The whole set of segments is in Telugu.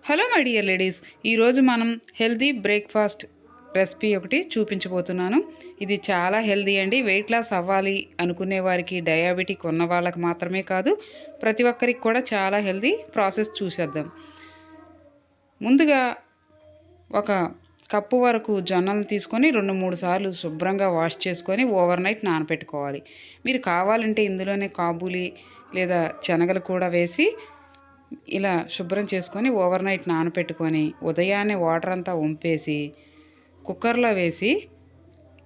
హలో మై డియర్ లేడీస్, ఈరోజు మనం హెల్దీ బ్రేక్ఫాస్ట్ రెసిపీ ఒకటి చూపించబోతున్నాను. ఇది చాలా హెల్దీ అండి. వెయిట్ లాస్ అవ్వాలి అనుకునే వారికి, డయాబెటిక్ ఉన్న వాళ్ళకి మాత్రమే కాదు, ప్రతి ఒక్కరికి కూడా చాలా హెల్దీ ప్రాసెస్ చూసేద్దాం. ముందుగా ఒక కప్పు వరకు జొన్నలను తీసుకొని 2-3 సార్లు శుభ్రంగా వాష్ చేసుకొని ఓవర్ నైట్ నానపెట్టుకోవాలి. మీరు కావాలంటే ఇందులోనే కాబూలి లేదా శనగలు కూడా వేసి ఇలా శుభ్రం చేసుకొని ఓవర్ నైట్ నానపెట్టుకొని ఉదయాన్నే వాటర్ అంతా వంపేసి కుక్కర్లో వేసి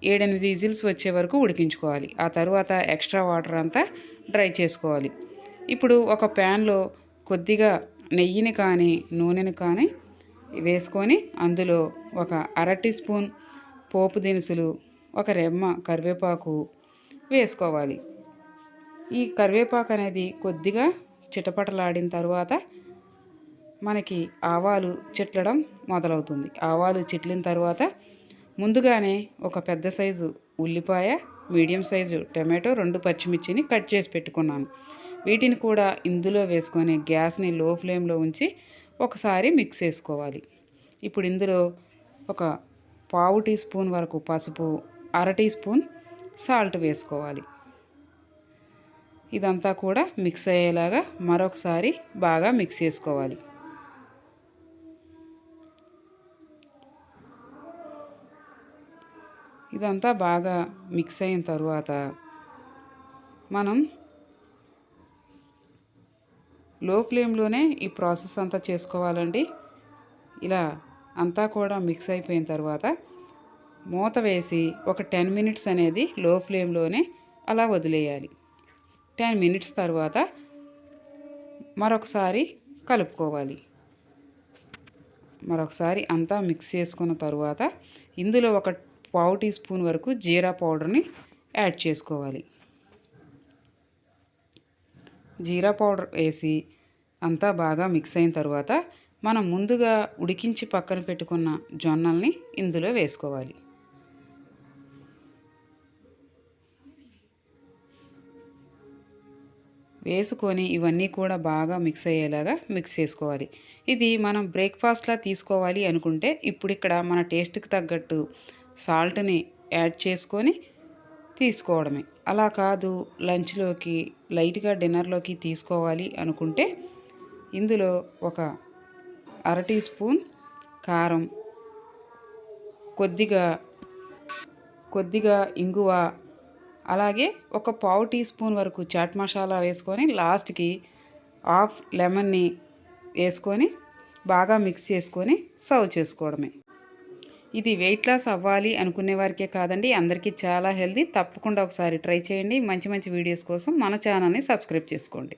7-8 విజిల్స్ వచ్చే వరకు ఉడికించుకోవాలి. ఆ తర్వాత ఎక్స్ట్రా వాటర్ అంతా డ్రై చేసుకోవాలి. ఇప్పుడు ఒక ప్యాన్లో కొద్దిగా నెయ్యిని కానీ నూనెని కానీ వేసుకొని అందులో ఒక 1/2 టీ స్పూన్ పోపు దినుసులు, ఒక రెమ్మ కరివేపాకు వేసుకోవాలి. ఈ కరివేపాకు అనేది కొద్దిగా చిటపటలాడిన తర్వాత మనకి ఆవాలు చిట్లడం మొదలవుతుంది. ఆవాలు చిట్లిన తర్వాత ముందుగానే ఒక పెద్ద సైజు ఉల్లిపాయ, మీడియం సైజు టమాటో, 2 పచ్చిమిర్చిని కట్ చేసి పెట్టుకున్నాను. వీటిని కూడా ఇందులో వేసుకొని గ్యాస్ని లో ఫ్లేమ్లో ఉంచి ఒకసారి మిక్స్ చేసుకోవాలి. ఇప్పుడు ఇందులో ఒక పావు టీ స్పూన్ వరకు పసుపు, 1/2 టీ స్పూన్ సాల్ట్ వేసుకోవాలి. ఇదంతా కూడా మిక్స్ అయ్యేలాగా మరొకసారి బాగా మిక్స్ చేసుకోవాలి. ఇదంతా బాగా మిక్స్ అయిన తర్వాత మనం లో ఫ్లేమ్లోనే ఈ ప్రాసెస్ అంతా చేసుకోవాలండి. ఇలా అంతా కూడా మిక్స్ అయిపోయిన తర్వాత మూత వేసి ఒక 10 మినిట్స్ అనేది లో ఫ్లేమ్లోనే అలా వదిలేయాలి. 10 మినిట్స్ తర్వాత మరొకసారి కలుపుకోవాలి. మరొకసారి అంతా మిక్స్ చేసుకున్న తర్వాత ఇందులో ఒక పావు టీ స్పూన్ వరకు జీరా పౌడర్ని యాడ్ చేసుకోవాలి. జీరా పౌడర్ వేసి అంతా బాగా మిక్స్ అయిన తర్వాత మనం ముందుగా ఉడికించి పక్కన పెట్టుకున్న జొన్నల్ని ఇందులో వేసుకోవాలి. వేసుకొని ఇవన్నీ కూడా బాగా మిక్స్ అయ్యేలాగా మిక్స్ చేసుకోవాలి. ఇది మనం బ్రేక్ఫాస్ట్లా తీసుకోవాలి అనుకుంటే ఇప్పుడు ఇక్కడ మన టేస్ట్కి తగ్గట్టు సాల్ట్ని యాడ్ చేసుకొని తీసుకోవడమే. అలా కాదు లంచ్లోకి లైట్గా డిన్నర్లోకి తీసుకోవాలి అనుకుంటే ఇందులో ఒక 1/2 టీ స్పూన్ కారం, కొద్దిగా ఇంగువ, అలాగే ఒక పావు టీ స్పూన్ వరకు చాట్ మసాలా వేసుకొని లాస్ట్కి హాఫ్ లెమన్ని వేసుకొని బాగా మిక్స్ చేసుకొని సర్వ్ చేసుకోవడమే. ఇది వెయిట్ లాస్ అవ్వాలి అనుకునే వారికే కాదండి, అందరికీ చాలా హెల్దీ. తప్పకుండా ఒకసారి ట్రై చేయండి. మంచి మంచి వీడియోస్ కోసం మన ఛానల్ని సబ్స్క్రైబ్ చేసుకోండి.